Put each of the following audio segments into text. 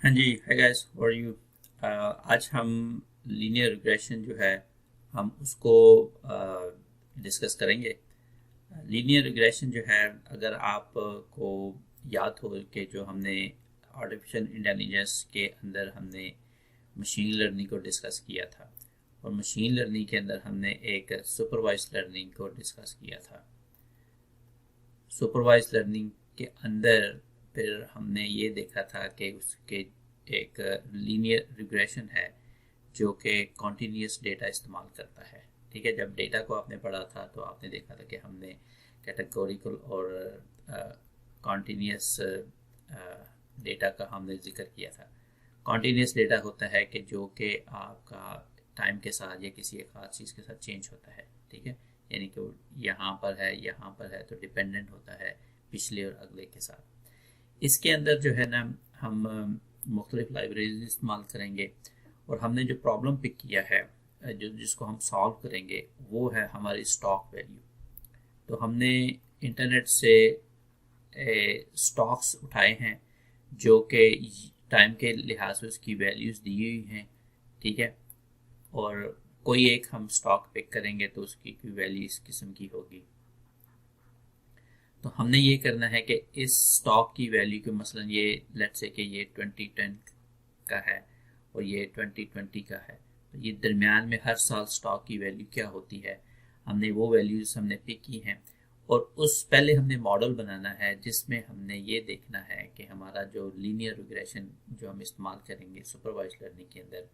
हाँ जी, hi guys, और you. आज हम लीनियर रिग्रेशन जो है हम उसको डिस्कस करेंगे। लीनियर रिग्रेशन जो है, अगर आपको याद हो कि जो हमने आर्टिफिशियल इंटेलिजेंस के अंदर हमने मशीन लर्निंग को डिस्कस किया था, और मशीन लर्निंग के अंदर हमने एक सुपरवाइज्ड लर्निंग को डिस्कस किया था। सुपरवाइज्ड लर्निंग के अंदर फिर हमने ये देखा था कि उसके एक लीनियर रिग्रेशन है जो कि कॉन्टीन्यूस डेटा इस्तेमाल करता है। ठीक है, जब डेटा को आपने पढ़ा था तो आपने देखा था कि हमने कैटेगोरिकल और कॉन्टीन्यूस डेटा का हमने जिक्र किया था। कॉन्टीन्यूस डेटा होता है कि जो कि आपका टाइम के साथ या किसी एक खास चीज़ के साथ चेंज होता है। ठीक है, यानी कि यहाँ पर है, यहाँ पर है, तो डिपेंडेंट होता है पिछले और अगले के साथ। इसके अंदर जो है ना, हम मुख्तलिफ लाइब्रेरीज इस्तेमाल करेंगे, और हमने जो प्रॉब्लम पिक किया है जिसको हम सॉल्व करेंगे वो है हमारी स्टॉक वैल्यू। तो हमने इंटरनेट से स्टॉक्स उठाए हैं जो कि टाइम के लिहाज से उसकी वैल्यूज़ दी हुई हैं। ठीक है, और कोई एक हम स्टॉक पिक करेंगे तो उसकी कोई वैल्यू इस किस्म की होगी। तो हमने ये करना है कि इस स्टॉक की वैल्यू को, मसलन ये लेट्स से कि ये 2010 का है और ये 2020 का है, तो ये दरमियान में हर साल स्टॉक की वैल्यू क्या होती है, हमने वो वैल्यूज हमने पिक की हैं। और उस पहले हमने मॉडल बनाना है जिसमें हमने ये देखना है कि हमारा जो लीनियर रिग्रेशन जो हम इस्तेमाल करेंगे सुपरवाइज्ड लर्निंग के अंदर,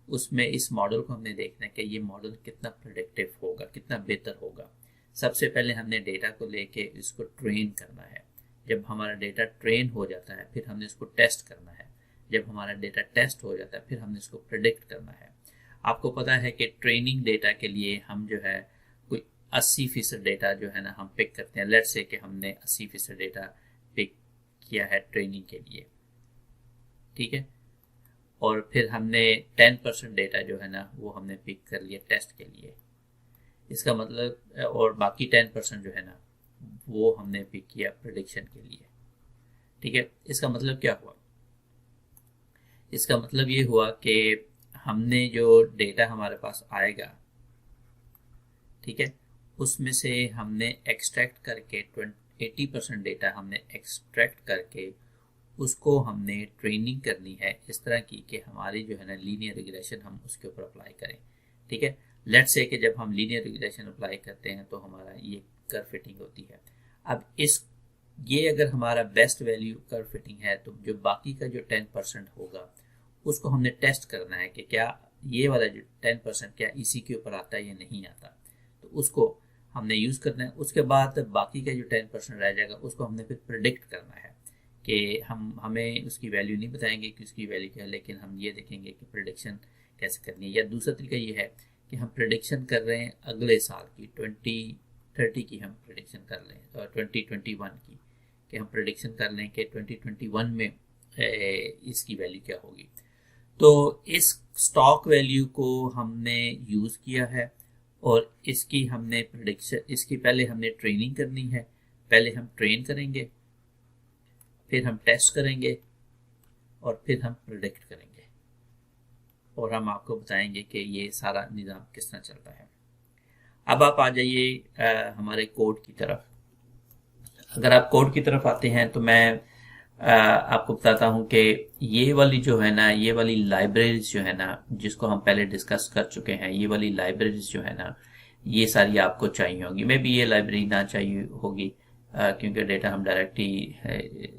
उसमें इस मॉडल को हमने देखना है कि ये मॉडल कितना प्रेडिक्टिव होगा, कितना बेहतर होगा। सबसे पहले हमने डेटा को लेके इसको ट्रेन करना है। जब हमारा डेटा ट्रेन हो जाता है फिर हमने इसको टेस्ट करना है। जब हमारा डेटा टेस्ट हो जाता है फिर हमने इसको प्रेडिक्ट करना है। आपको पता है कि ट्रेनिंग डेटा के लिए हम जो है कोई 80% डेटा जो है ना हम पिक करते हैं। लेट्स से कि हमने 80% डेटा पिक किया है ट्रेनिंग के लिए। ठीक है, और फिर हमने 10% डेटा जो है ना वो हमने पिक कर लिया टेस्ट के लिए। इसका मतलब, और बाकी 10% जो है ना वो हमने पिक किया प्रेडिक्शन के लिए। ठीक है, इसका मतलब क्या हुआ? इसका मतलब ये हुआ कि हमने जो डेटा हमारे पास आएगा, ठीक है, उसमें से हमने एक्सट्रैक्ट करके 80% डेटा हमने एक्सट्रैक्ट करके उसको हमने ट्रेनिंग करनी है इस तरह की कि हमारी जो है ना लीनियर रिग्रेशन हम उसके ऊपर अप्लाई करें। ठीक है, लेट्स से कि जब हम लीनियर रिग्रेशन अप्लाई करते हैं तो हमारा ये कर्व फिटिंग होती है। अब ये अगर हमारा बेस्ट वैल्यू कर्व फिटिंग है तो जो बाकी का जो 10% होगा उसको हमने टेस्ट करना है कि क्या ये वाला जो 10% क्या इसी के ऊपर आता है या नहीं आता। तो उसको हमने यूज़ करना है। उसके बाद बाकी का जो 10% रह जाएगा उसको हमने फिर प्रिडिक्ट करना है कि हमें उसकी वैल्यू नहीं बताएंगे कि उसकी वैल्यू क्या है, लेकिन हम ये देखेंगे कि प्रिडिक्शन कैसे करनी है। या दूसरा तरीका ये है कि हम प्रिडिक्शन कर रहे हैं अगले साल की 2030 की हम प्रिडिक्शन कर लें, 2021 की, कि हम प्रिडिक्शन कर लें कि 2021 में इसकी वैल्यू क्या होगी। तो इस स्टॉक वैल्यू को हमने यूज़ किया है, और इसकी हमने प्रिडिक्शन, इसकी पहले हमने ट्रेनिंग करनी है। पहले हम ट्रेन करेंगे, फिर हम टेस्ट करेंगे, और फिर हम प्रिडिक्ट करेंगे, और हम आपको बताएंगे कि ये सारा निज़ाम किस तरह चलता है। अब आप आ जाइए हमारे कोड की तरफ। अगर आप कोड की तरफ आते हैं तो मैं आपको बताता हूँ कि ये वाली जो है ना, ये वाली लाइब्रेरीज जो है ना, जिसको हम पहले डिस्कस कर चुके हैं, ये वाली लाइब्रेरीज जो है ना, ये सारी आपको चाहिए होगी। मे बी ये लाइब्रेरी ना चाहिए होगी क्योंकि डेटा हम डायरेक्ट ही,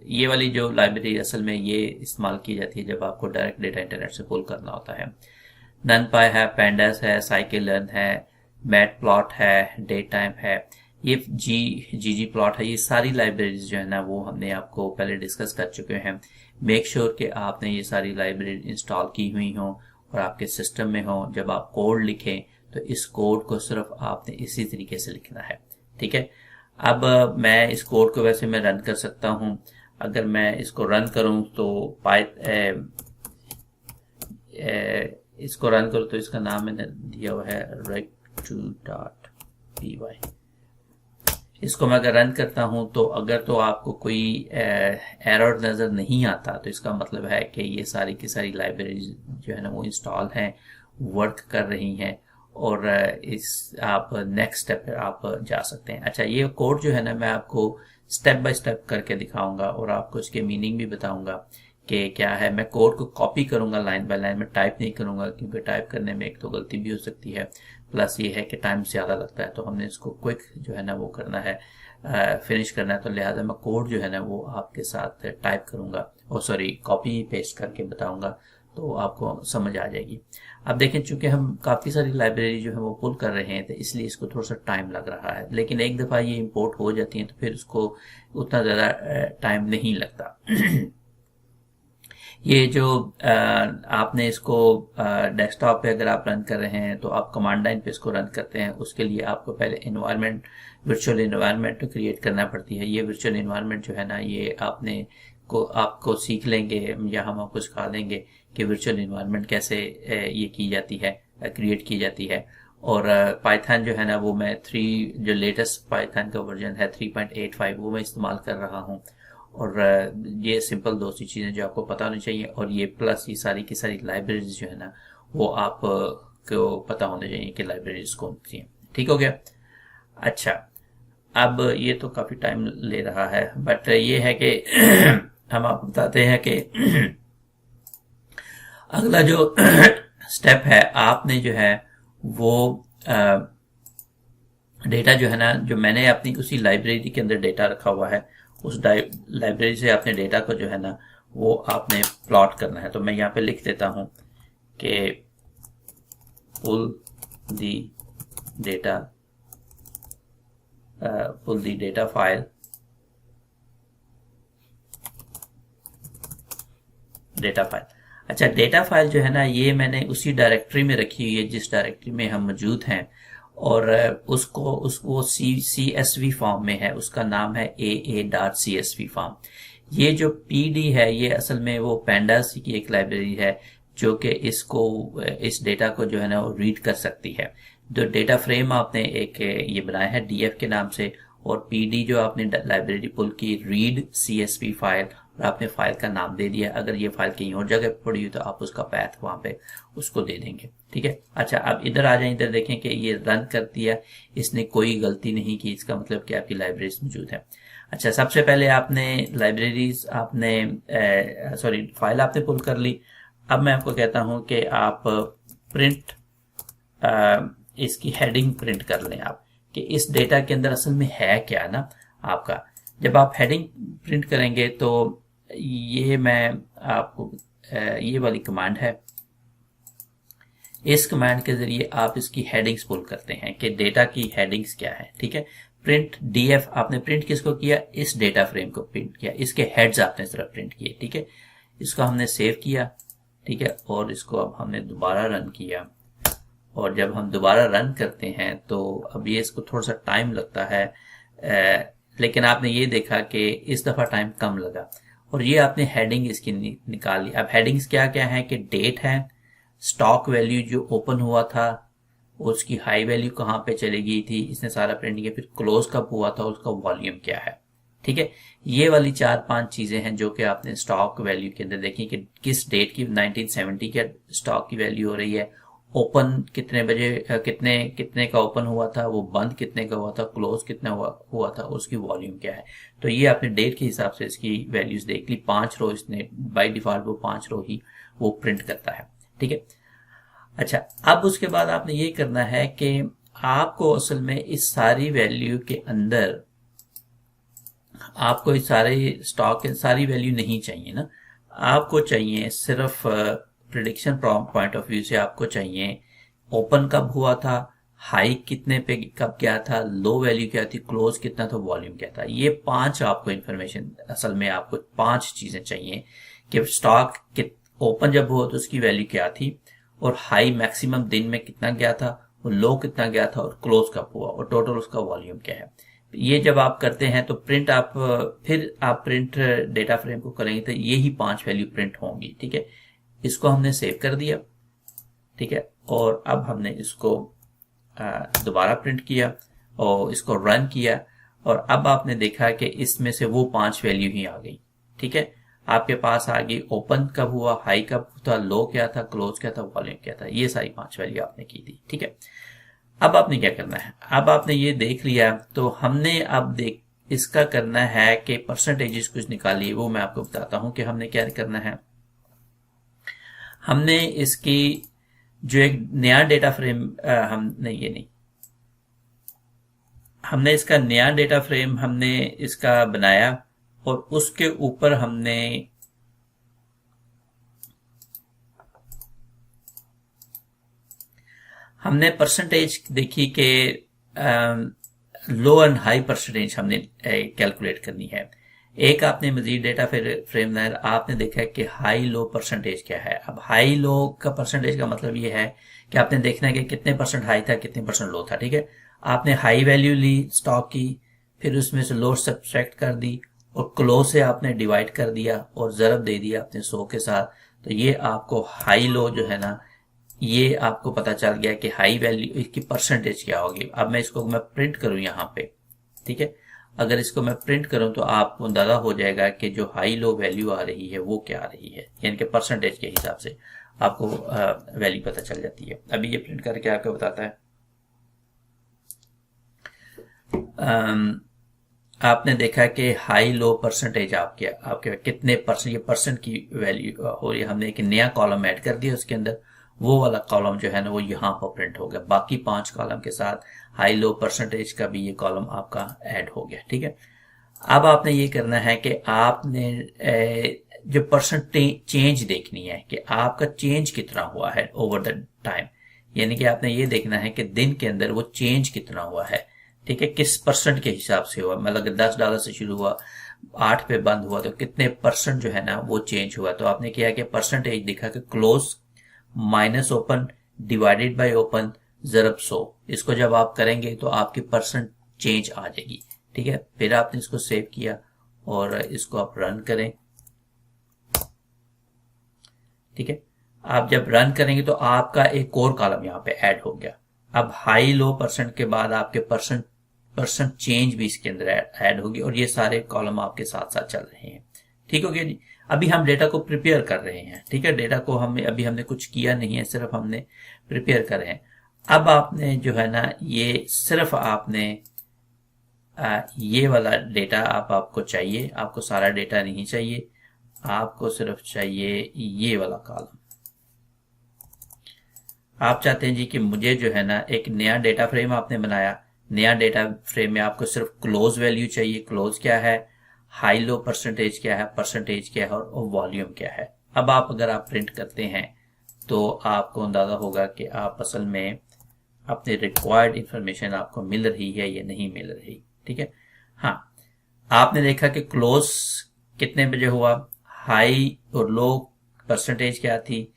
ये वाली जो लाइब्रेरी असल में ये इस्तेमाल की जाती है जब आपको डायरेक्ट डेटा इंटरनेट से पुल करना होता है। ननपाई है, पेंडास है, साइकिलर्न है, मैट प्लॉट है, डेट टाइम है, ये जी प्लॉट है। ये सारी लाइब्रेरीज जो है ना वो हमने आपको पहले डिस्कस कर चुके हैं। मेक श्योर कि आपने ये सारी लाइब्रेरी इंस्टॉल की हुई हो और आपके सिस्टम में हो। जब आप कोड लिखें तो इस कोड को सिर्फ आपने इसी तरीके से लिखना है। ठीक है, अब मैं इस कोड को वैसे मैं रन कर सकता हूँ। अगर मैं इसको रन करूँ तो इसको रन करो तो इसका नाम मैंने दिया हुआ है rect2.py। इसको मैं अगर रन करता हूं तो अगर तो आपको कोई एरर नज़र नहीं आता तो इसका मतलब है कि ये सारी की सारी लाइब्रेरी जो है ना वो इंस्टॉल हैं, वर्क कर रही हैं, और इस आप नेक्स्ट स्टेप पर आप जा सकते हैं। अच्छा, ये कोड जो है ना मैं आपको स्टेप बाय स्टेप करके दिखाऊंगा और आपको इसके मीनिंग भी बताऊंगा कि क्या है। मैं कोड को कॉपी करूंगा लाइन बाय लाइन, में टाइप नहीं करूंगा क्योंकि टाइप करने में एक तो गलती भी हो सकती है, प्लस ये है कि टाइम ज़्यादा लगता है, तो हमने इसको क्विक जो है ना वो करना है, फिनिश करना है। तो लिहाजा मैं कोड जो है ना वो आपके साथ टाइप करूंगा, और सॉरी कॉपी पेस्ट करके बताऊंगा, तो आपको समझ आ जाएगी। अब देखें, चूंकि हम काफ़ी सारी लाइब्रेरी जो है वो पुल कर रहे हैं तो इसलिए इसको थोड़ा सा टाइम लग रहा है, लेकिन एक दफ़ा ये इंपोर्ट हो जाती हैं तो फिर उसको उतना ज़्यादा टाइम नहीं लगता। ये जो आपने इसको डेस्कटॉप पे अगर आप रन कर रहे हैं तो आप कमांड लाइन पे इसको रन करते हैं, उसके लिए आपको पहले इन्वायरमेंट, वर्चुअल इन्वायरमेंट क्रिएट करना पड़ती है। ये वर्चुअल इन्वायरमेंट जो है ना ये आपको सीख लेंगे या हम आपको सिखा देंगे कि वर्चुअल इन्वायरमेंट कैसे ये की जाती है, क्रिएट की जाती है। और पाइथन जो है ना वो मैं जो लेटेस्ट पाइथन का वर्जन है 3.85 वो मैं इस्तेमाल कर रहा हूँ। और ये सिंपल दो सी चीज़ें जो आपको पता होनी चाहिए, और ये प्लस ये सारी की सारी लाइब्रेरीज जो है ना वो आप को पता होने चाहिए कि लाइब्रेरीज कौन सी हैं। ठीक हो गया। अच्छा, अब ये तो काफ़ी टाइम ले रहा है, बट ये है कि हम आपको बताते हैं कि अगला जो स्टेप है, आपने जो है वो डेटा जो है ना, जो मैंने अपनी उसी लाइब्रेरी के अंदर डेटा रखा हुआ है, उस लाइब्रेरी से अपने डेटा को जो है ना वो आपने प्लॉट करना है। तो मैं यहाँ पे लिख देता हूँ कि पुल दी डेटा फाइल, अच्छा, डेटा फाइल जो है ना ये मैंने उसी डायरेक्टरी में रखी हुई है जिस डायरेक्टरी में हम मौजूद हैं, और उसको CSV फॉर्म में है, उसका नाम है AA.CSV फॉर्म। ये जो PD है ये असल में वो पैंडास की एक लाइब्रेरी है जो कि इस डेटा को जो है ना वो रीड कर सकती है। जो डेटा फ्रेम आपने एक ये बनाया है DF के नाम से, और PD जो आपने लाइब्रेरी पुल की रीड CSV फाइल, और आपने फाइल का नाम दे दिया। अगर ये फाइल कहीं और जगह पड़ी हुई तो आप उसका पैथ वहां पे उसको दे देंगे। ठीक है। अच्छा, अब इधर आ जाए, इधर देखें कि ये रन कर दिया, इसने कोई गलती नहीं की, इसका मतलब कि आपकी लाइब्रेरीज मौजूद है। अच्छा, सबसे पहले आपने फाइल आपने पुल कर ली। अब मैं आपको कहता हूं कि आप प्रिंट इसकी हेडिंग प्रिंट कर लें आप, कि इस डेटा के अंदर असल में है क्या ना आपका। जब आप हेडिंग प्रिंट करेंगे तो ये मैं आपको ये वाली कमांड है, इस कमांड के जरिए आप इसकी हेडिंग्स पुल करते हैं कि डेटा की हेडिंग्स क्या है। ठीक है। प्रिंट DF आपने प्रिंट किसको किया, इस डेटा फ्रेम को प्रिंट किया, इसके हेड्स आपने सिर्फ प्रिंट किए। ठीक है। इसको हमने सेव किया। ठीक है। और इसको अब हमने दोबारा रन किया, और जब हम दोबारा रन करते हैं तो अब ये इसको थोड़ा सा टाइम लगता है, लेकिन आपने ये देखा कि इस दफ़ा टाइम कम लगा, और ये आपने हेडिंग इसकी निकाल ली। अब हेडिंग्स क्या क्या है कि डेट है, स्टॉक वैल्यू जो ओपन हुआ था उसकी हाई वैल्यू कहाँ पे चली गई थी, इसने सारा प्रिंट किया, फिर क्लोज कब हुआ था, उसका वॉल्यूम क्या है। ठीक है। ये वाली 4-5 चीजें हैं जो कि आपने स्टॉक वैल्यू के अंदर देखी कि किस डेट की 1970 के स्टॉक की वैल्यू हो रही है, ओपन कितने बजे, कितने का ओपन हुआ था, वो बंद कितने का हुआ था, क्लोज कितना हुआ था, उसकी वॉल्यूम क्या है। तो ये आपने डेट के हिसाब से इसकी वैल्यूज देख ली। 5 रो इसने बाय डिफॉल्ट वो 5 रो ही वो प्रिंट करता है। ठीक है। अच्छा, अब उसके बाद आपने ये करना है कि आपको असल में इस सारी वैल्यू के अंदर आपको इस सारे स्टॉक के सारी वैल्यू नहीं चाहिए ना, आपको चाहिए सिर्फ प्रिडिक्शन पॉइंट ऑफ व्यू से आपको चाहिए ओपन कब हुआ था, हाई कितने पे कब गया था, लो वैल्यू क्या थी, क्लोज कितना था, वॉल्यूम क्या था। ये 5 आपको इन्फॉर्मेशन, असल में आपको 5 चीजें चाहिए कि स्टॉक ओपन जब हुआ तो उसकी वैल्यू क्या थी, और हाई मैक्सिमम दिन में कितना गया था, और लो कितना गया था, और क्लोज कब हुआ, और टोटल उसका वॉल्यूम क्या है। ये जब आप करते हैं तो फिर आप प्रिंट डेटा फ्रेम को करेंगे तो ये ही 5 वैल्यू प्रिंट होंगी। ठीक है। इसको हमने सेव कर दिया। ठीक है। और अब हमने इसको दोबारा प्रिंट किया और इसको रन किया, और अब आपने देखा कि इसमें से वो 5 वैल्यू ही आ गई। ठीक है, आपके पास आ गई ओपन कब हुआ, हाई कब था, लो क्या था, क्लोज क्या था, वॉल्यूम क्या था, ये सारी 5 वैल्यू आपने की थी। ठीक है, अब आपने क्या करना है, अब आपने ये देख लिया तो हमने अब देख इसका करना है कि परसेंटेजेस कुछ निकालिए। वो मैं आपको बताता हूं कि हमने क्या करना है। हमने इसकी जो एक नया डेटा फ्रेम हमने ये नहीं, हमने इसका नया डेटा फ्रेम हमने इसका बनाया और उसके ऊपर हमने परसेंटेज देखी कि लो एंड हाई परसेंटेज हमने कैलकुलेट करनी है। एक आपने मजीद डेटा फ्रेम बनाया, आपने देखा कि हाई लो परसेंटेज क्या है। अब हाई लो का परसेंटेज का मतलब ये है कि आपने देखना है कि कितने परसेंट हाई था, कितने परसेंट लो था। ठीक है, आपने हाई वैल्यू ली स्टॉक की, फिर उसमें से लो सब्सट्रैक्ट कर दी और क्लोज से आपने डिवाइड कर दिया और ज़रब दे दिया अपने 100 के साथ। तो ये आपको हाई लो जो है ना, ये आपको पता चल गया कि हाई वैल्यू इसकी परसेंटेज क्या होगी। अब मैं इसको मैं प्रिंट करूं यहाँ पे, ठीक है, अगर इसको मैं प्रिंट करूं तो आपको अंदाजा हो जाएगा कि जो हाई लो वैल्यू आ रही है वो क्या आ रही है, यानी कि परसेंटेज के हिसाब से आपको वैल्यू पता चल जाती है। अभी ये प्रिंट करके आपको बताता है। आपने देखा कि हाई लो परसेंटेज आपके कितने परसेंट, ये परसेंट की वैल्यू हो रही है। हमने एक नया कॉलम ऐड कर दिया उसके अंदर, वो वाला कॉलम जो है ना वो यहाँ पर प्रिंट हो गया। बाकी 5 कॉलम के साथ हाई लो परसेंटेज का भी ये कॉलम आपका ऐड हो गया। ठीक है, अब आपने ये करना है कि आपने जो परसेंट चेंज देखनी है कि आपका चेंज कितना हुआ है ओवर द टाइम, यानी कि आपने ये देखना है कि दिन के अंदर वो चेंज कितना हुआ है। ठीक है, किस परसेंट के हिसाब से हुआ, मतलब अगर $10 से शुरू हुआ 8 पे बंद हुआ तो कितने परसेंट जो है ना वो चेंज हुआ। तो आपने किया कि परसेंटेज दिखा कि close minus open divided by open ज़रब 100। इसको जब आप करेंगे तो आपकी परसेंट चेंज आ जाएगी। ठीक है, फिर आपने इसको सेव किया और इसको आप रन करें। ठीक है, आप जब रन करेंगे तो आपका एक और कॉलम यहाँ पे ऐड हो गया। अब हाई लो परसेंट के बाद आपके परसेंट चेंज भी इसके अंदर ऐड होगी और ये सारे कॉलम आपके साथ साथ चल रहे हैं। ठीक हो गया जी। अभी हम डेटा को प्रिपेयर कर रहे हैं। ठीक है, डेटा को हमने कुछ किया नहीं है, सिर्फ हमने प्रिपेयर कर रहे हैं। अब आपने जो है ना ये सिर्फ आपने ये वाला डेटा आपको चाहिए, आपको सारा डेटा नहीं चाहिए, आपको सिर्फ चाहिए ये वाला कॉलम। आप चाहते हैं जी कि मुझे जो है ना एक नया डेटा फ्रेम आपने बनाया, नया डेटा फ्रेम में आपको सिर्फ क्लोज वैल्यू चाहिए। क्लोज क्या है, हाई लो परसेंटेज क्या है, परसेंटेज क्या है और वॉल्यूम क्या है। अब अगर आप प्रिंट करते हैं तो आपको अंदाजा होगा कि आप असल में अपने रिक्वायर्ड इंफॉर्मेशन आपको मिल रही है या नहीं मिल रही। ठीक है, हाँ, आपने देखा कि क्लोज कितने बजे हुआ, हाई और लो परसेंटेज क्या थी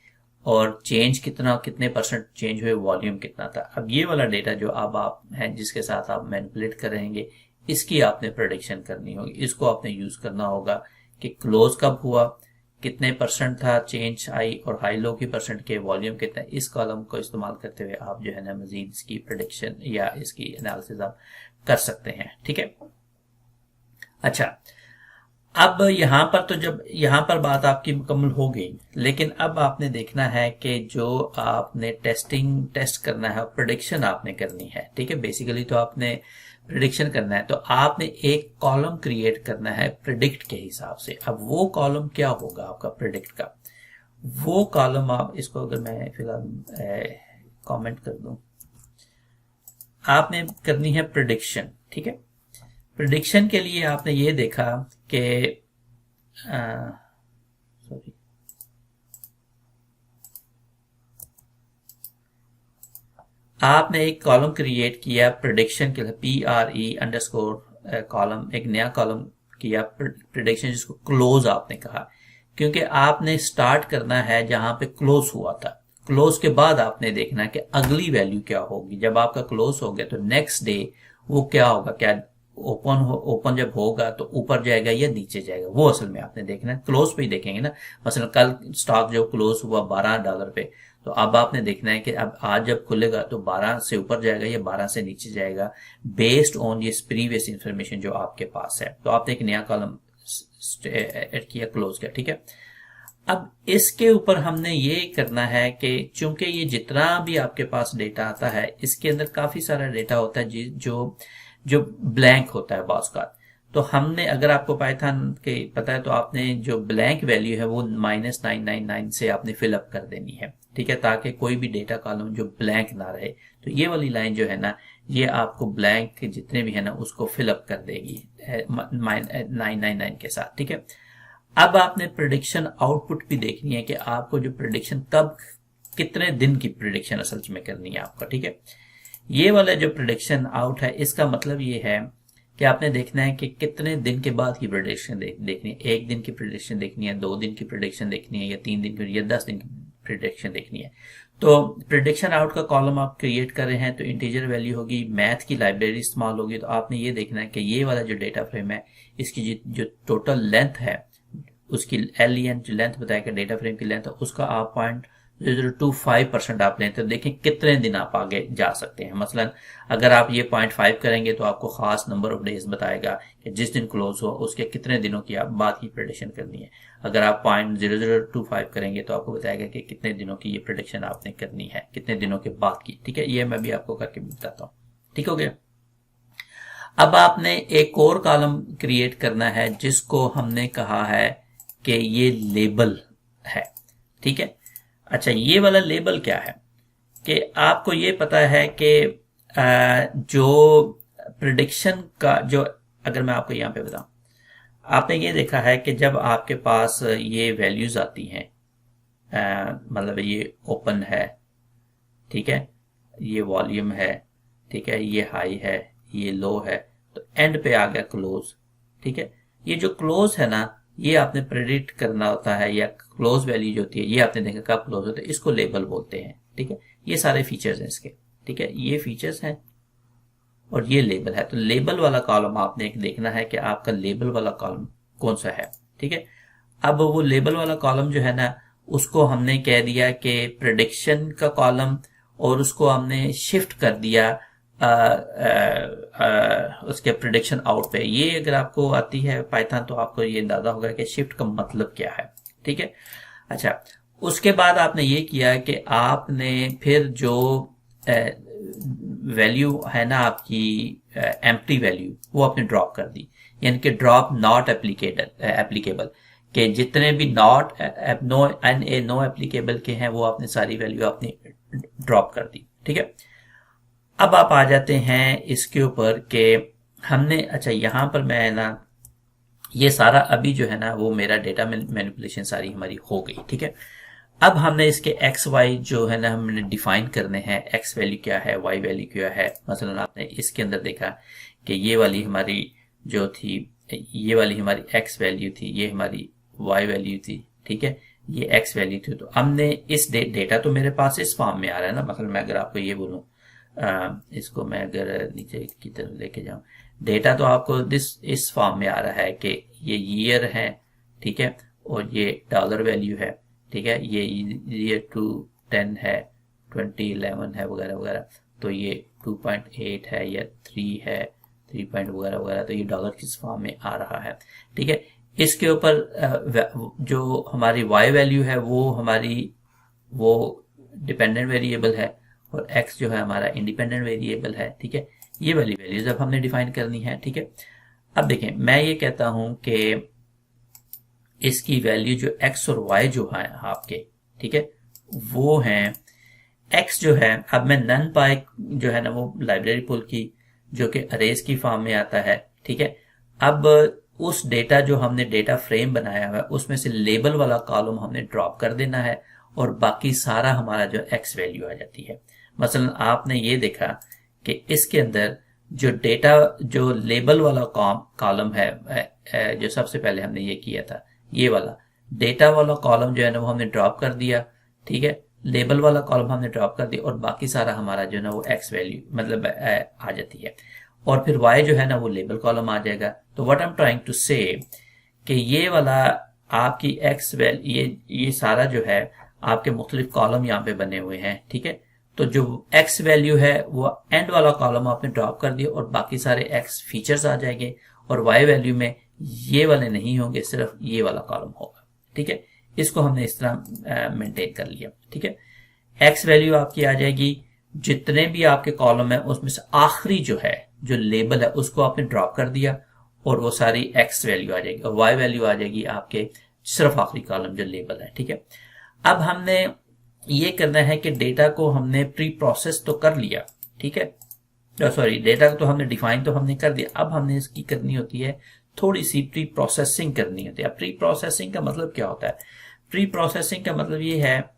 और चेंज कितने परसेंट चेंज हुए, वॉल्यूम कितना था। अब ये वाला डेटा जो अब आप हैं जिसके साथ आप मैनिपुलेट करेंगे, इसकी आपने प्रेडिक्शन करनी होगी। इसको आपने यूज करना होगा कि क्लोज कब हुआ, कितने परसेंट था चेंज आई और हाई लो की परसेंट के वॉल्यूम कितना। इस कॉलम को इस्तेमाल करते हुए आप जो है ना मजीद इसकी प्रेडिक्शन या इसकी एनालिसिस आप कर सकते हैं। ठीक है, अच्छा, अब यहां पर तो जब यहां पर बात आपकी मुकम्मल हो गई, लेकिन अब आपने देखना है कि जो आपने टेस्ट करना है, प्रेडिक्शन आपने करनी है। ठीक है, बेसिकली तो आपने प्रिडिक्शन करना है, तो आपने एक कॉलम क्रिएट करना है प्रिडिक्ट के हिसाब से। अब वो कॉलम क्या होगा आपका प्रिडिक्ट का, वो कॉलम आप इसको अगर मैं फिलहाल कमेंट कर दूं, आपने करनी है प्रिडिक्शन। ठीक है, प्रिडिक्शन के लिए आपने ये देखा कि सॉरी आपने एक कॉलम क्रिएट किया प्रिडिक्शन के लिए, PRE_ कॉलम, एक नया कॉलम किया प्रिडिक्शन जिसको क्लोज आपने कहा, क्योंकि आपने स्टार्ट करना है जहां पे क्लोज हुआ था। क्लोज के बाद आपने देखना कि अगली वैल्यू क्या होगी। जब आपका क्लोज हो गया तो नेक्स्ट डे वो क्या होगा, क्या ओपन जब होगा तो ऊपर जाएगा या नीचे जाएगा, वो असल में आपने देखना है। क्लोज पे ही देखेंगे ना, मसलन कल स्टॉक जो क्लोज हुआ $12 पे, तो अब आपने देखना है कि अब आज जब खुलेगा तो 12 से ऊपर जाएगा या 12 से नीचे जाएगा, बेस्ड ऑन ये प्रीवियस इंफॉर्मेशन जो आपके पास है। तो आपने एक नया कॉलम ऐड किया, क्लोज किया, ठीक है। अब इसके ऊपर हमने ये करना है कि चूंकि ये जितना भी आपके पास डेटा आता है, इसके अंदर काफी सारा डेटा होता है जो जो ब्लैंक होता है बाज़ का। तो हमने, अगर आपको पाइथन के पता है, तो आपने जो ब्लैंक वैल्यू है वो -999 से आपने फिलअप कर देनी है, ठीक है, ताकि कोई भी डेटा कॉलम जो ब्लैंक ना रहे। तो ये वाली लाइन जो है ना, ये आपको ब्लैंक जितने भी है ना उसको फिलअप कर देगी 999 के साथ, ठीक है। अब आपने प्रेडिक्शन आउटपुट भी देखनी है कि आपको जो प्रेडिक्शन कब, कितने दिन की प्रेडिक्शन असल में करनी है आपका, ठीक है। ये वाला जो प्रेडिक्शन आउट है, इसका मतलब ये है कि आपने देखना है कि कितने दिन के बाद की प्रेडिक्शन देखनी है। 1 दिन की प्रेडिक्शन देखनी है, 2 दिन की प्रेडिक्शन देखनी है, या 3 दिन की, या 10 दिन की प्रेडिक्शन देखनी है। तो प्रेडिक्शन आउट का कॉलम आप क्रिएट कर रहे हैं तो इंटीजर वैल्यू होगी, मैथ की लाइब्रेरी इस्तेमाल होगी। तो आपने ये देखना है कि ये वाला जो डेटा फ्रेम है, इसकी जो टोटल लेंथ है, उसकी LEN जो लेंथ बताएगा डेटा फ्रेम की लेंथ, उसका आप 0.025% आप लें तो देखें कितने दिन आप आगे जा सकते हैं। मसलन अगर आप ये 0.5 करेंगे तो आपको खास नंबर ऑफ डेज बताएगा कि जिस दिन क्लोज हो उसके कितने दिनों की आप बाद की प्रेडिक्शन करनी है। अगर आप 0.0025 करेंगे तो आपको बताएगा कि कितने दिनों की ये प्रेडिक्शन आपने करनी है, कितने दिनों के बाद की, ठीक है। ये मैं भी आपको करके बताता हूँ, ठीक हो गया। अब आपने एक और कॉलम क्रिएट करना है जिसको हमने कहा है कि ये लेबल है, ठीक है। अच्छा, ये वाला लेबल क्या है कि आपको ये पता है कि जो प्रिडिक्शन का जो, अगर मैं आपको यहाँ पे बताऊं, आपने ये देखा है कि जब आपके पास ये वैल्यूज आती हैं, मतलब ये ओपन है, ठीक है, ये वॉल्यूम है, ठीक है, ये हाई है, ये लो है, तो एंड पे आ गया क्लोज, ठीक है। ये जो क्लोज है ना, ये आपने प्रेडिक्ट करना होता है, या क्लोज वैल्यू जो होती है ये आपने देखा कब क्लोज होता है, इसको लेबल बोलते हैं, ठीक है। ये सारे फीचर्स हैं इसके, ठीक है, ये फीचर्स हैं और ये लेबल है। तो लेबल वाला कॉलम आपने एक देखना है कि आपका लेबल वाला कॉलम कौन सा है, ठीक है। अब वो लेबल वाला कॉलम जो है ना, उसको हमने कह दिया कि प्रेडिक्शन का कॉलम, और उसको हमने शिफ्ट कर दिया उसके प्रेडिक्शन आउट पे। ये अगर आपको आती है पाइथन तो आपको ये अंदाजा होगा कि शिफ्ट का मतलब क्या है, ठीक है। अच्छा, उसके बाद आपने ये किया कि आपने फिर जो वैल्यू है ना आपकी एम्प्टी वैल्यू, वो आपने ड्रॉप कर दी, यानी कि ड्रॉप नॉट एप्लीकेबल, कि जितने भी नो एप्लीकेबल के हैं वो आपने सारी वैल्यू आपने ड्रॉप कर दी, ठीक है। अब आप आ जाते हैं इसके ऊपर कि हमने, अच्छा यहाँ पर मैं ना ये सारा अभी जो है ना वो मेरा डेटा मैनिपुलेशन सारी हमारी हो गई, ठीक है। अब हमने इसके एक्स वाई जो है ना हमने डिफाइन करने हैं, एक्स वैल्यू क्या है, वाई वैल्यू क्या है। मसलन आपने इसके अंदर देखा कि ये वाली हमारी जो थी, ये वाली हमारी एक्स वैल्यू थी, ये हमारी वाई वैल्यू थी, ठीक है, ये एक्स वैल्यू थी। तो हमने इस डेटा तो मेरे पास इस फॉर्म में आ रहा है ना। मतलब मैं अगर आपको ये बोलूँ, इसको मैं अगर नीचे की तरफ लेके जाऊं, डेटा तो आपको इस फॉर्म में आ रहा है कि ये ईयर है, ठीक है, और ये डॉलर वैल्यू है, ठीक है, ये ईयर 210 है, 2011 है, वगैरह वगैरह। तो ये 2.8 है या 3 है, 3 पॉइंट वगैरह वगैरह। तो ये डॉलर किस फॉर्म में आ रहा है, ठीक है। इसके ऊपर जो हमारी वाई वैल्यू है वो हमारी वो डिपेंडेंट वेरिएबल है, और x जो है हमारा इंडिपेंडेंट वेरिएबल है, ठीक है। ये वाली वैल्यूज अब हमने डिफाइन करनी है, ठीक है। अब देखें, मैं ये कहता हूं कि इसकी वैल्यू जो x और y जो है आपके, ठीक है, वो हैं x जो है, अब मैं नन पाई जो है ना वो लाइब्रेरी पुल की, जो कि अरेज की फॉर्म में आता है, ठीक है। अब उस डेटा जो हमने डेटा फ्रेम बनाया हुआ है उसमें से लेबल वाला कॉलम हमने ड्रॉप कर देना है, और बाकी सारा हमारा जो x वैल्यू आ जाती है। मसलन आपने ये देखा कि इसके अंदर जो डेटा जो लेबल वाला कॉलम है, जो सबसे पहले हमने ये किया था, ये वाला डेटा वाला कॉलम जो है ना वो हमने ड्रॉप कर दिया, ठीक है। लेबल वाला कॉलम हमने ड्रॉप कर दिया, और बाकी सारा हमारा जो है ना वो एक्स वैल्यू मतलब आ जाती है, और फिर वाई जो है ना वो लेबल कॉलम आ जाएगा। तो what I am trying to say कि ये वाला आपकी एक्स वैल्यू, ये सारा जो है आपके मुख्तलिफ कॉलम यहाँ पे बने हुए हैं, ठीक है। तो जो एक्स वैल्यू है वो एंड वाला कॉलम आपने ड्रॉप कर दिया और बाकी सारे एक्स फीचर्स आ जाएंगे, और वाई वैल्यू में ये वाले नहीं होंगे, सिर्फ ये वाला कॉलम होगा, ठीक है। इसको हमने इस तरह मेंटेन कर लिया, ठीक है। एक्स वैल्यू आपकी आ जाएगी, जितने भी आपके कॉलम है उसमें से आखिरी जो है जो लेबल है उसको आपने ड्रॉप कर दिया और वो सारी एक्स वैल्यू आ जाएगी, और वाई वैल्यू आ जाएगी आपके सिर्फ आखिरी कॉलम जो लेबल है, ठीक है। अब हमने ये करना है कि डेटा को हमने प्री प्रोसेस तो कर लिया, ठीक है, सॉरी डेटा तो हमने डिफाइन तो हमने कर दिया, अब हमने इसकी करनी होती है थोड़ी सी प्री प्रोसेसिंग करनी होती है। अब प्री प्रोसेसिंग का मतलब क्या होता है? प्री प्रोसेसिंग का मतलब ये है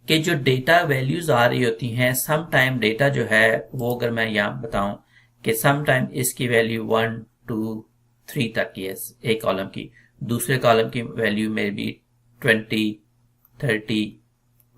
कि जो डेटा वैल्यूज आ रही होती हैं, सम टाइम डेटा जो है वो, अगर मैं यहाँ बताऊं कि सम टाइम इसकी वैल्यू 1 2 3 तक की है एक कॉलम की, दूसरे कॉलम की वैल्यू में भी 20 30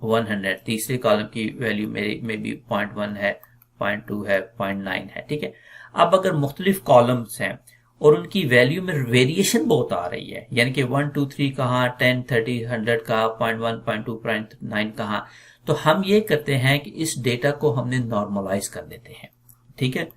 100, तीसरे कॉलम की वैल्यू मेरी में भी 0.1 है, 0.2 है, 0.9 है, ठीक है। अब अगर मुख्तलिफ कॉलम्स हैं और उनकी वैल्यू में वेरिएशन बहुत आ रही है, यानी कि 1 2 3 कहाँ, 10 30 100 का, 0.1 0.2 0.9 कहाँ, तो हम ये करते हैं कि इस डेटा को हमने नॉर्मलाइज कर देते हैं, ठीक है।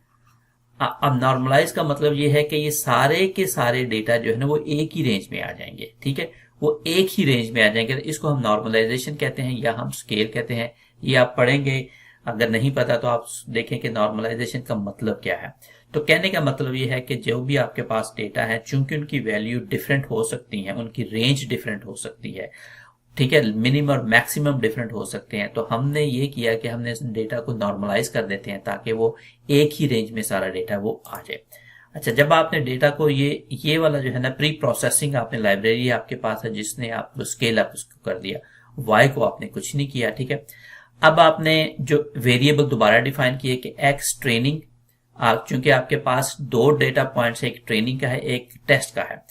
अब नॉर्मलाइज का मतलब ये है कि ये सारे के सारे डेटा जो है ना वो एक ही रेंज में आ जाएंगे, ठीक है, वो एक ही रेंज में आ जाएंगे। तो इसको हम नॉर्मलाइजेशन कहते हैं या हम स्केल कहते हैं। ये आप पढ़ेंगे, अगर नहीं पता तो आप देखें कि नॉर्मलाइजेशन का मतलब क्या है। तो कहने का मतलब ये है कि जो भी आपके पास डेटा है, चूंकि उनकी वैल्यू डिफरेंट हो सकती है, उनकी रेंज डिफरेंट हो सकती है, ठीक है, मिनिमम और मैक्सिमम डिफरेंट हो सकते हैं, तो हमने ये किया कि हमने इस डेटा को नॉर्मलाइज कर देते हैं ताकि वो एक ही रेंज में सारा डेटा वो आ जाए। अच्छा, जब आपने डेटा को ये वाला जो है ना प्री प्रोसेसिंग, आपने लाइब्रेरी आपके पास है जिसने आपको स्केल अप उसको कर दिया, वाई को आपने कुछ नहीं किया, ठीक है। अब आपने जो वेरिएबल दोबारा डिफाइन किए कि एक्स ट्रेनिंग, चूंकि आपके पास दो डेटा पॉइंट्स, एक ट्रेनिंग का है एक टेस्ट का है,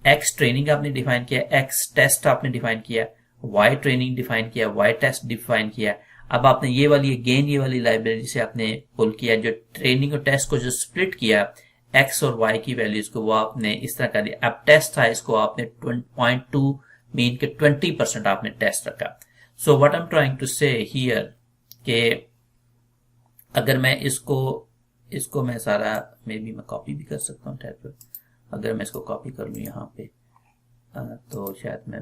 एक्स ट्रेनिंग आपने डिफाइन किया, एक्स टेस्ट आपने डिफाइन किया, वाई ट्रेनिंग डिफाइन किया, वाई टेस्ट डिफाइन किया। अब आपने ये वाली लाइब्रेरी से आपने पुल किया, जो ट्रेनिंग और टेस्ट को जो स्प्लिट किया एक्स और वाई की वैल्यूज को, वो आपने इस तरह कर दिया। अब टेस्ट था, इसको आपने 0.2 मीन के 20% आपने टेस्ट रखा। So what I am trying to say here कि अगर मैं इसको मैं सारा मे बी मैं कॉपी भी कर सकता हूँ टैब पर, अगर मैं इसको कॉपी कर लूँ यहाँ पे तो शायद मैं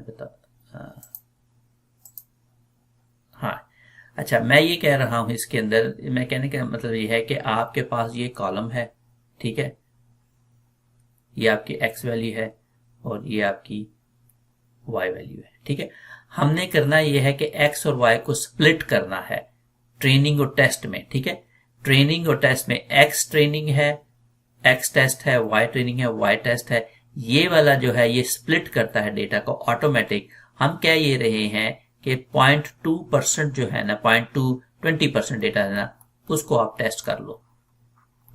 हाँ। अच्छा, मैं ये कह रहा हूँ इसके अंदर, मैं कहने का मतलब ये है कि आपके पास ये कॉलम है, ठीक है, ये आपकी एक्स वैल्यू है और ये आपकी वाई वैल्यू है, ठीक है। हमने करना ये है कि एक्स और वाई को स्प्लिट करना है ट्रेनिंग और टेस्ट में, ठीक है। ट्रेनिंग और टेस्ट में एक्स ट्रेनिंग है, एक्स टेस्ट है, वाई ट्रेनिंग है, वाई टेस्ट है। ये वाला जो है ये स्प्लिट करता है डेटा को ऑटोमेटिक। हम कह ये रहे हैं कि 0.2% जो है ना, 20% डेटा है ना, उसको आप टेस्ट कर लो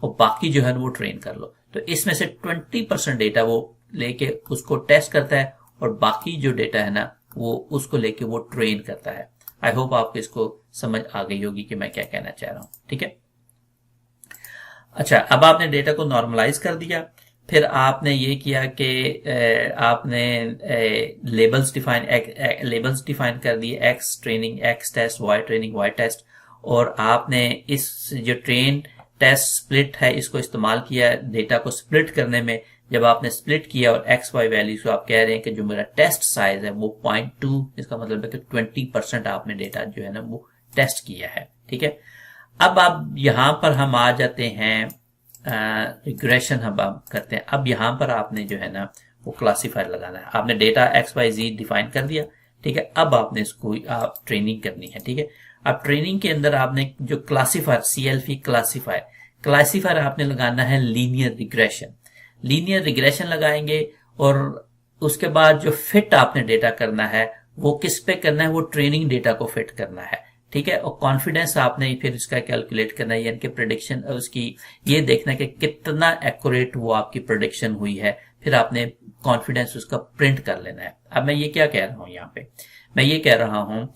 और बाकी जो है ना वो ट्रेन कर लो। तो इसमें से 20% डेटा वो लेके उसको टेस्ट करता है और बाकी जो डेटा है ना वो उसको लेके वो ट्रेन करता है। आई होप आपको इसको समझ आ गई होगी कि मैं क्या कहना चाह रहा हूं, ठीक है। अच्छा, अब आपने डेटा को नॉर्मलाइज कर दिया, फिर आपने ये किया कि आपने लेबल्स डिफाइन कर दिए, x training, x test, y training, y test, और आपने इस जो ट्रेन टेस्ट स्प्लिट है इसको इस्तेमाल किया डेटा को स्प्लिट करने में। जब आपने स्प्लिट किया और एक्स वाई वैल्यूज को आप कह रहे हैं कि जो मेरा टेस्ट साइज है वो 0.2, इसका मतलब है कि 20% आपने डेटा जो है ना वो टेस्ट किया है, ठीक है। अब आप यहां पर हम आ जाते हैं, रिग्रेशन हम करते हैं। अब यहां पर आपने जो है ना वो क्लासीफायर लगाना है। आपने डेटा एक्स वाई जी डिफाइन कर दिया, ठीक है। अब आपने इसको ट्रेनिंग करनी है, ठीक है। अब ट्रेनिंग के अंदर आपने जो क्लासीफायर, CLF क्लासीफायर आपने लगाना है लीनियर रिग्रेशन लगाएंगे, और उसके बाद जो फिट आपने डेटा करना है वो किस पे करना है, वो ट्रेनिंग डेटा को फिट करना है, ठीक है। और कॉन्फिडेंस आपने फिर इसका कैलकुलेट करना है, यानी कि प्रेडिक्शन उसकी ये देखना है कि कितना एक्यूरेट वो आपकी प्रेडिक्शन हुई है, फिर आपने कॉन्फिडेंस उसका प्रिंट कर लेना है। अब मैं ये क्या कह रहा हूं यहाँ पे, मैं ये कह रहा हूं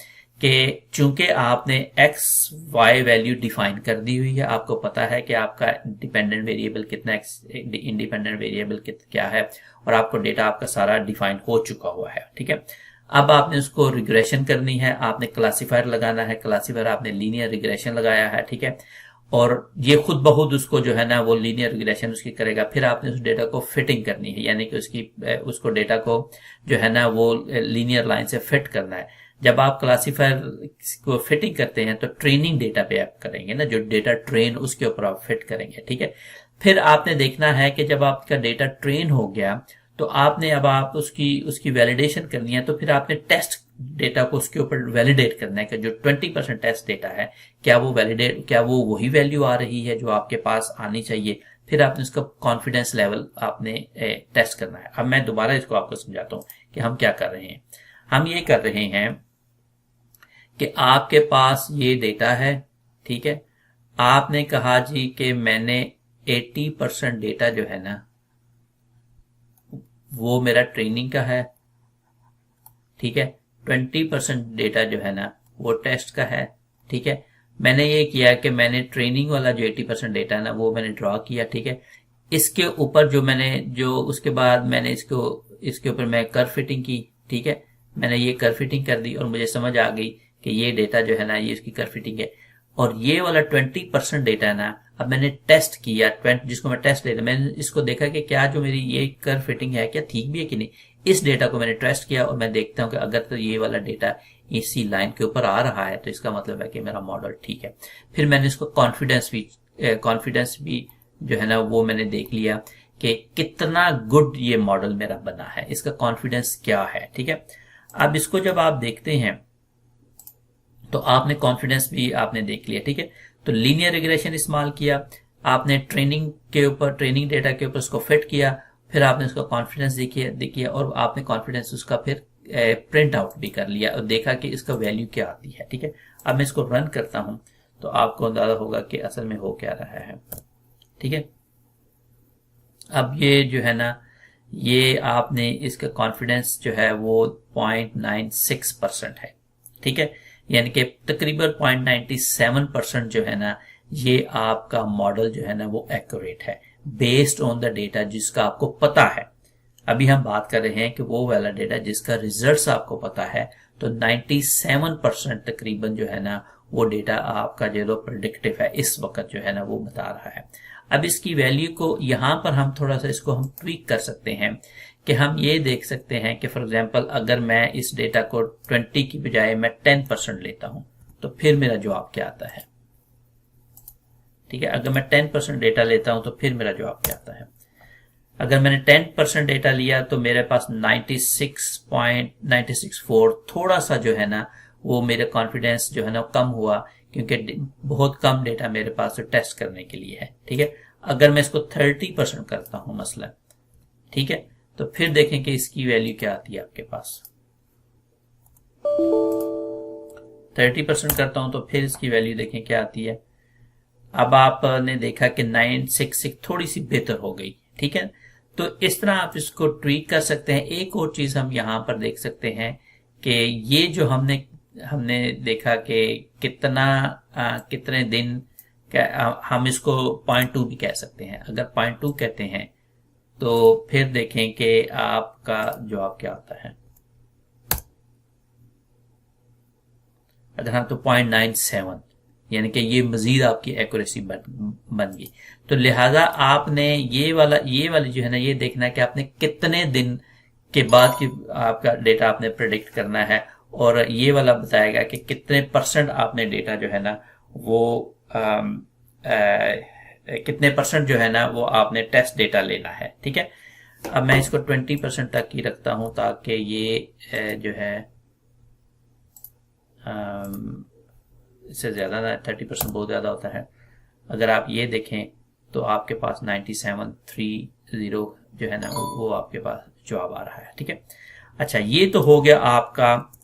कि चूंकि आपने एक्स वाई वैल्यू डिफाइन कर दी हुई है, आपको पता है कि आपका डिपेंडेंट वेरिएबल कितना, इंडिपेंडेंट वेरिएबल क्या है, और आपको डेटा आपका सारा डिफाइन हो चुका हुआ है, ठीक है। अब आपने उसको रिग्रेशन करनी है, आपने क्लासीफायर लगाना है, क्लासीफायर आपने लीनियर रिग्रेशन लगाया है, ठीक है, और ये खुद ब खुद उसको जो है ना वो लीनियर रिग्रेशन उसकी करेगा। फिर आपने उस डेटा को फिटिंग करनी है, यानी कि उसको डेटा को जो है ना वो लीनियर लाइन से फिट करना है। जब आप क्लासीफायर को फिटिंग करते हैं तो ट्रेनिंग डेटा पे आप करेंगे ना, जो डेटा ट्रेन उसके ऊपर आप फिट करेंगे, ठीक है। फिर आपने देखना है कि जब आपका डेटा ट्रेन हो गया तो आपने अब आप उसकी वैलिडेशन करनी है, तो फिर आपने टेस्ट डेटा को उसके ऊपर वैलिडेट करना है कि जो 20% टेस्ट डेटा है क्या वो वही वैल्यू आ रही है जो आपके पास आनी चाहिए। फिर आपने उसका कॉन्फिडेंस लेवल आपने टेस्ट करना है। अब मैं दोबारा इसको आपको समझाता हूँ कि हम क्या कर रहे हैं। हम ये कर रहे हैं कि आपके पास ये डेटा है, ठीक है, आपने कहा जी कि मैंने 80% डेटा जो है ना वो मेरा ट्रेनिंग का है, ठीक है, 20% डेटा जो है ना वो टेस्ट का है, ठीक है। मैंने ये किया कि मैंने ट्रेनिंग वाला जो 80% डेटा है ना वो मैंने ड्रॉ किया, ठीक है। इसके ऊपर जो उसके बाद मैंने इसके ऊपर मैं कर्व फिटिंग की, ठीक है, मैंने ये कर्व फिटिंग कर दी और मुझे समझ आ गई कि ये डेटा जो है ना ये इसकी कर्व फिटिंग है। और ये वाला 20% डेटा है ना, अब मैंने टेस्ट किया, जिसको मैं टेस्ट डेटा, मैंने इसको देखा कि क्या जो मेरी ये कर्व फिटिंग है क्या ठीक भी है कि नहीं। इस डेटा को मैंने टेस्ट किया और मैं देखता हूं कि अगर तो ये वाला डेटा इसी लाइन के ऊपर आ रहा है तो इसका मतलब है कि मेरा मॉडल ठीक है। फिर मैंने इसको कॉन्फिडेंस भी जो है ना वो मैंने देख लिया कि कितना गुड ये मॉडल मेरा बना है, इसका कॉन्फिडेंस क्या है, ठीक है। अब इसको जब आप देखते हैं तो आपने कॉन्फिडेंस भी आपने देख लिया, ठीक है। तो लीनियर रिग्रेशन इस्तेमाल किया, आपने ट्रेनिंग डेटा के ऊपर उसको फिट किया, फिर आपने उसका कॉन्फिडेंस देखिए और आपने कॉन्फिडेंस उसका फिर प्रिंट आउट भी कर लिया और देखा कि इसका वैल्यू क्या आती है, ठीक है। अब मैं इसको रन करता हूं तो आपको अंदाजा होगा कि असल में हो क्या रहा है, ठीक है। अब ये जो है ना ये आपने इसका कॉन्फिडेंस जो है वो 0.96% है, ठीक है, यानी कि तकरीबन 0.97% जो है ना ये आपका मॉडल जो है ना वो एक्यूरेट है बेस्ड ऑन द डेटा जिसका आपको पता है। अभी हम बात कर रहे हैं कि वो वाला डेटा जिसका रिजल्ट्स आपको पता है, तो 97% तकरीबन जो है ना वो डेटा आपका जो प्रेडिक्टिव है इस वक्त जो है ना वो बता रहा है। अब इसकी वैल्यू को यहां पर हम थोड़ा सा इसको हम ट्वीक कर सकते हैं कि हम ये देख सकते हैं कि फॉर एग्जांपल अगर मैं इस डेटा को 20 की बजाय मैं 10% लेता हूं तो फिर मेरा जवाब क्या आता है, ठीक है। अगर मैं 10% डेटा लेता हूं तो फिर मेरा जवाब क्या आता है। अगर मैंने 10% डेटा लिया तो मेरे पास 96.964 थोड़ा सा जो है ना वो मेरा कॉन्फिडेंस जो है ना कम हुआ क्योंकि बहुत कम डेटा मेरे पास टेस्ट करने के लिए है, ठीक है। अगर मैं इसको 30% करता हूं मसलन, ठीक है, तो फिर देखें कि इसकी वैल्यू क्या आती है आपके पास। 30% करता हूं तो फिर इसकी वैल्यू देखें क्या आती है। अब आपने देखा कि 966 थोड़ी सी बेहतर हो गई, ठीक है। तो इस तरह आप इसको ट्वीक कर सकते हैं। एक और चीज हम यहां पर देख सकते हैं कि ये जो हमने देखा कि कितने दिन हम इसको 0.2 भी कह सकते हैं। अगर 0.2 कहते हैं तो फिर देखें कि आपका जवाब क्या आता है। अगर हम तो 0.97 यानी कि ये मजीद आपकी एक्यूरेसी बन गई। तो लिहाजा आपने ये वाली जो है ना ये देखना है कि आपने कितने दिन के बाद की आपका डेटा आपने प्रेडिक्ट करना है, और ये वाला बताएगा कि कितने % आपने डेटा जो है ना वो कितने % जो है ना वो आपने टेस्ट डेटा लेना है, ठीक है। अब मैं इसको 20% तक ही रखता हूं ताकि ये जो है इससे ज़्यादा ना, 30% बहुत ज़्यादा होता है। अगर आप ये देखें तो आपके पास 9730 जो है ना वो आपके पास जवाब आ रहा है, ठीक है। अच्छा, ये तो हो गया आपका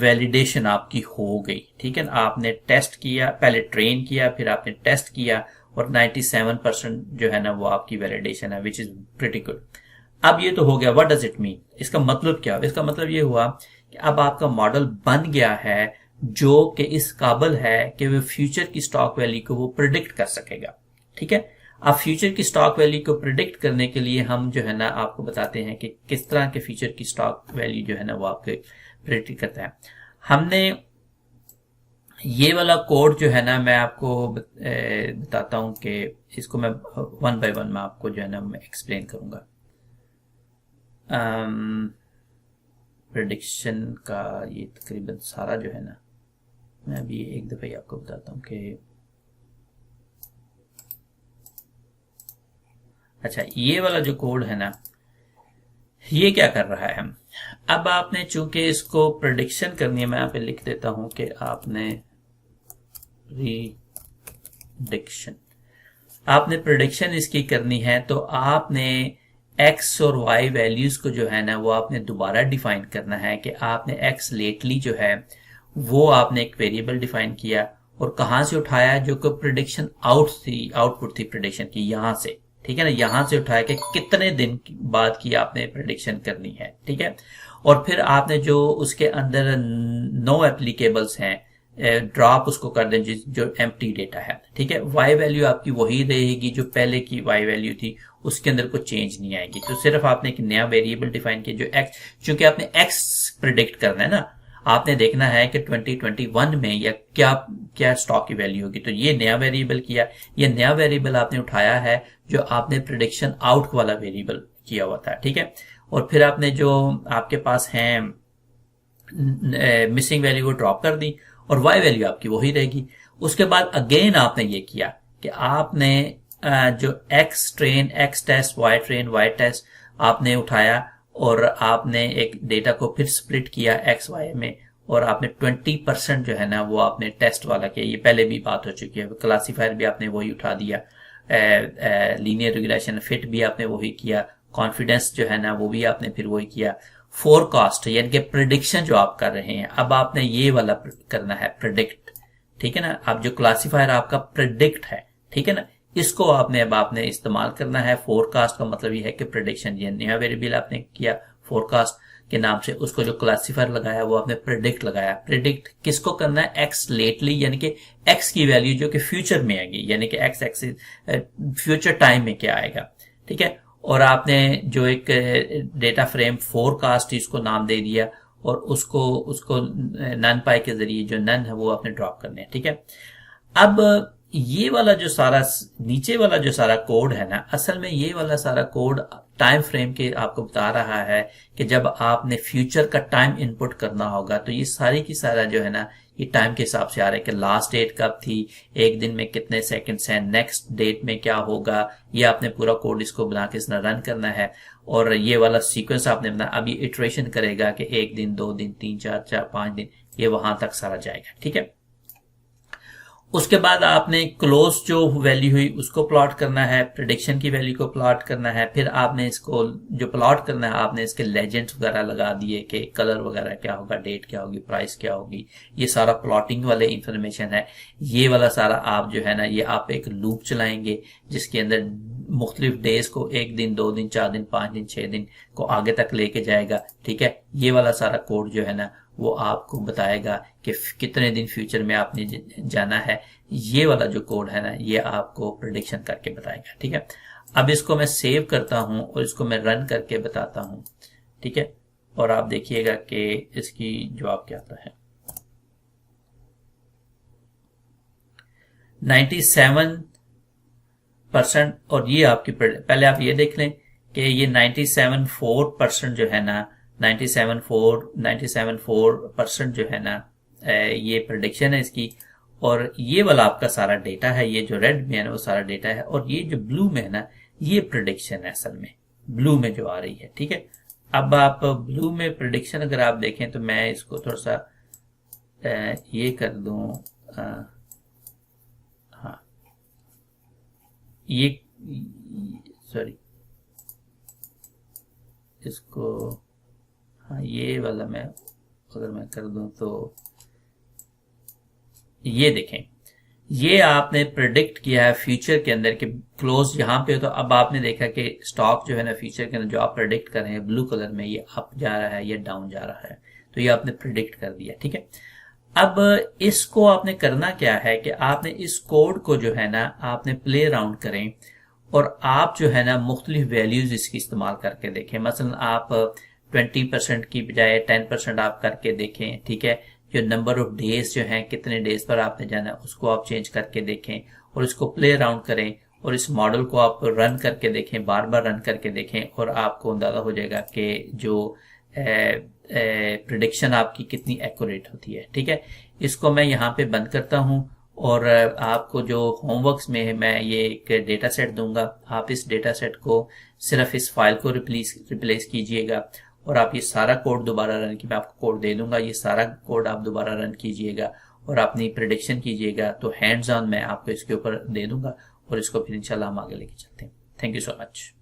वैलिडेशन आपकी हो गई, ठीक है ना। आपने टेस्ट किया, पहले ट्रेन किया, फिर आपने टेस्ट किया और 97% जो है ना वो आपकी वैलिडेशन है, विच इज प्रिटी गुड। अब ये तो हो गया, व्हाट डज इट मीन, इसका मतलब क्या? इसका मतलब ये हुआ कि अब आपका मॉडल बन गया है जो कि इस काबिल है कि वो फ्यूचर की स्टॉक वैल्यू को वो प्रिडिक्ट कर सकेगा, ठीक है। अब फ्यूचर की स्टॉक वैल्यू को प्रिडिक्ट करने के लिए हम जो है ना आपको बताते हैं कि किस तरह के फ्यूचर की स्टॉक वैल्यू जो है ना वो आपके प्रिडिक्ट करता है। हमने ये वाला कोड जो है ना मैं आपको बताता हूं कि इसको मैं वन बाय वन में आपको जो है ना मैं एक्सप्लेन करूंगा। प्रेडिक्शन का ये तकरीबन सारा जो है ना मैं अभी एक दफा ही आपको बताता हूँ कि अच्छा ये वाला जो कोड है ना ये क्या कर रहा है। अब आपने चूंकि इसको प्रेडिक्शन करनी है, मैं यहाँ पे लिख देता हूं कि आपने प्रेडिक्शन इसकी करनी है, तो आपने x और y वैल्यूज को जो है ना वो आपने दोबारा डिफाइन करना है कि आपने x लेटली जो है वो आपने एक वेरिएबल डिफाइन किया और कहां से उठाया, जो कि प्रिडिक्शन आउटपुट थी प्रिडिक्शन की, यहां से, ठीक है ना, यहां से उठाया कि कितने दिन बाद की आपने प्रिडिक्शन करनी है, ठीक है। और फिर आपने जो उसके अंदर नो एप्लीकेबल्स हैं ड्रॉप उसको कर दें जो एम्प्टी डेटा है, ठीक है। y वैल्यू आपकी वही रहेगी जो पहले की y वैल्यू थी, उसके अंदर कोई चेंज नहीं आएगी। तो सिर्फ आपने एक नया वेरिएबल डिफाइन किया जो x, चूंकि आपने x प्रिडिक्ट करना है ना, आपने देखना है कि 2021 में या क्या क्या स्टॉक की वैल्यू होगी, तो ये नया वेरिएबल किया, ये नया वेरिएबल आपने उठाया है जो आपने प्रिडिक्शन आउट वाला वेरिएबल किया हुआ था, ठीक है। और फिर आपने जो आपके पास है मिसिंग वैल्यू को ड्रॉप कर दी और y वैल्यू आपकी वही रहेगी। उसके बाद अगेन आपने ये किया कि आपने जो x train x test y train y test आपने उठाया और आपने एक डेटा को फिर स्प्लिट किया x y में और आपने 20% जो है ना वो आपने टेस्ट वाला किया। ये पहले भी बात हो चुकी है। क्लासीफायर भी आपने वही उठा दिया, लीनियर रिग्रेशन फिट भी आपने वही किया, कॉन्फिडेंस जो है ना वो भी आपने फिर वही किया, फोरकास्ट यानी कि प्रिडिक्शन जो आप कर रहे हैं अब आपने ये वाला करना है प्रिडिक्ट, ठीक है ना। अब जो क्लासीफायर आपका प्रिडिक्ट है, ठीक है ना, इसको आपने इस्तेमाल करना है। फोरकास्ट का मतलब ये है कि प्रिडिक्शन, ये नया वेरिएबल आपने किया फोरकास्ट के नाम से, उसको जो क्लासीफायर लगाया वो आपने प्रिडिक्ट लगाया। प्रिडिक्ट किसको करना है, एक्स लेटली, यानी कि एक्स की वैल्यू जो कि फ्यूचर में आएगी, यानी कि एक्स एक्सिस फ्यूचर टाइम में क्या आएगा, ठीक है। और आपने जो एक डेटा फ्रेम फोरकास्ट इसको नाम दे दिया और उसको नन पाई के जरिए जो नन है वो आपने ड्रॉप करने हैं, ठीक है। अब ये वाला जो सारा नीचे वाला जो सारा कोड है ना, असल में ये वाला सारा कोड टाइम फ्रेम के आपको बता रहा है कि जब आपने फ्यूचर का टाइम इनपुट करना होगा तो ये सारी की सारा जो है ना ये टाइम के हिसाब से आ रहा है कि लास्ट डेट कब थी, एक दिन में कितने सेकंड्स हैं, नेक्स्ट डेट में क्या होगा, ये आपने पूरा कोड इसको बना के इसने रन करना है। और ये वाला सीक्वेंस आपने बना, अब ये इटरेशन करेगा कि 1 दिन 2 दिन 3 4 5 दिन, ये वहां तक सारा जाएगा, ठीक है। उसके बाद आपने क्लोज जो वैल्यू हुई उसको प्लॉट करना है, प्रिडिक्शन की वैल्यू को प्लॉट करना है, फिर आपने इसको जो प्लॉट करना है आपने इसके लेजेंड्स वगैरह लगा दिए कि कलर वगैरह क्या होगा, डेट क्या होगी, प्राइस क्या होगी, ये सारा प्लॉटिंग वाले इंफॉर्मेशन है। ये वाला सारा आप जो है ना ये आप एक लूप चलाएंगे जिसके अंदर मुख्तलिफ डेज को 1 दिन 2 दिन 4 दिन 5 दिन 6 दिन को आगे तक लेके जाएगा, ठीक है। ये वाला सारा कोड जो है ना वो आपको बताएगा कि कितने दिन फ्यूचर में आपने जाना है। ये वाला जो कोड है ना ये आपको प्रेडिक्शन करके बताएगा, ठीक है। अब इसको मैं सेव करता हूं और इसको मैं रन करके बताता हूं, ठीक है। और आप देखिएगा कि इसकी जवाब क्या आता है। 97%। और ये आपकी पहले आप ये देख लें कि ये 97.4% जो है ना 97.4% जो है ना ये प्रेडिक्शन है इसकी। और ये वाला आपका सारा डेटा है, ये जो रेड में है ना वो सारा डेटा है, और ये जो ब्लू में है ना ये प्रेडिक्शन है असल में, ब्लू में जो आ रही है, ठीक है। अब आप ब्लू में प्रेडिक्शन अगर आप देखें तो मैं इसको थोड़ा सा ये कर दूं, हाँ ये सॉरी इसको, हाँ ये वाला मैं अगर मैं कर दूं तो ये देखें, ये आपने प्रेडिक्ट किया है फ्यूचर के अंदर कि क्लोज यहाँ पे हो। तो अब आपने देखा कि स्टॉक जो है ना फ्यूचर के अंदर जो आप प्रेडिक्ट कर रहे हैं ब्लू कलर में, ये अप जा रहा है, ये डाउन जा रहा है, तो ये आपने प्रेडिक्ट कर दिया, ठीक है। अब इसको आपने करना क्या है कि आपने इस कोड को जो है ना आपने प्ले अराउंड करें और आप जो है ना मुख्तलिफ वैल्यूज़ इसकी इस्तेमाल करके देखें। मसलन आप 20% की बजाय 10% आप करके देखें, ठीक है। जो नंबर ऑफ डेज जो हैं, कितने डेज पर आपने जाना है, उसको आप चेंज करके देखें और इसको प्ले अराउंड करें और इस मॉडल को आप रन करके देखें, बार बार रन करके देखें और आपको अंदाज़ा हो जाएगा कि जो प्रिडिक्शन आपकी कितनी एक्यूरेट होती है, ठीक है। इसको मैं यहाँ पे बंद करता हूँ और आपको जो होमवर्क्स में है मैं ये एक डेटा सेट दूंगा। आप इस डेटा सेट को सिर्फ इस फाइल को रिप्लेस कीजिएगा और आप ये सारा कोड दोबारा रन की मैं आपको कोड दे दूंगा, ये सारा कोड आप दोबारा रन कीजिएगा और अपनी प्रिडिक्शन कीजिएगा। तो हैंड्स ऑन मैं आपको इसके ऊपर दे दूंगा और इसको फिर इंशाल्लाह हम आगे लेके चलते हैं। Thank you so much.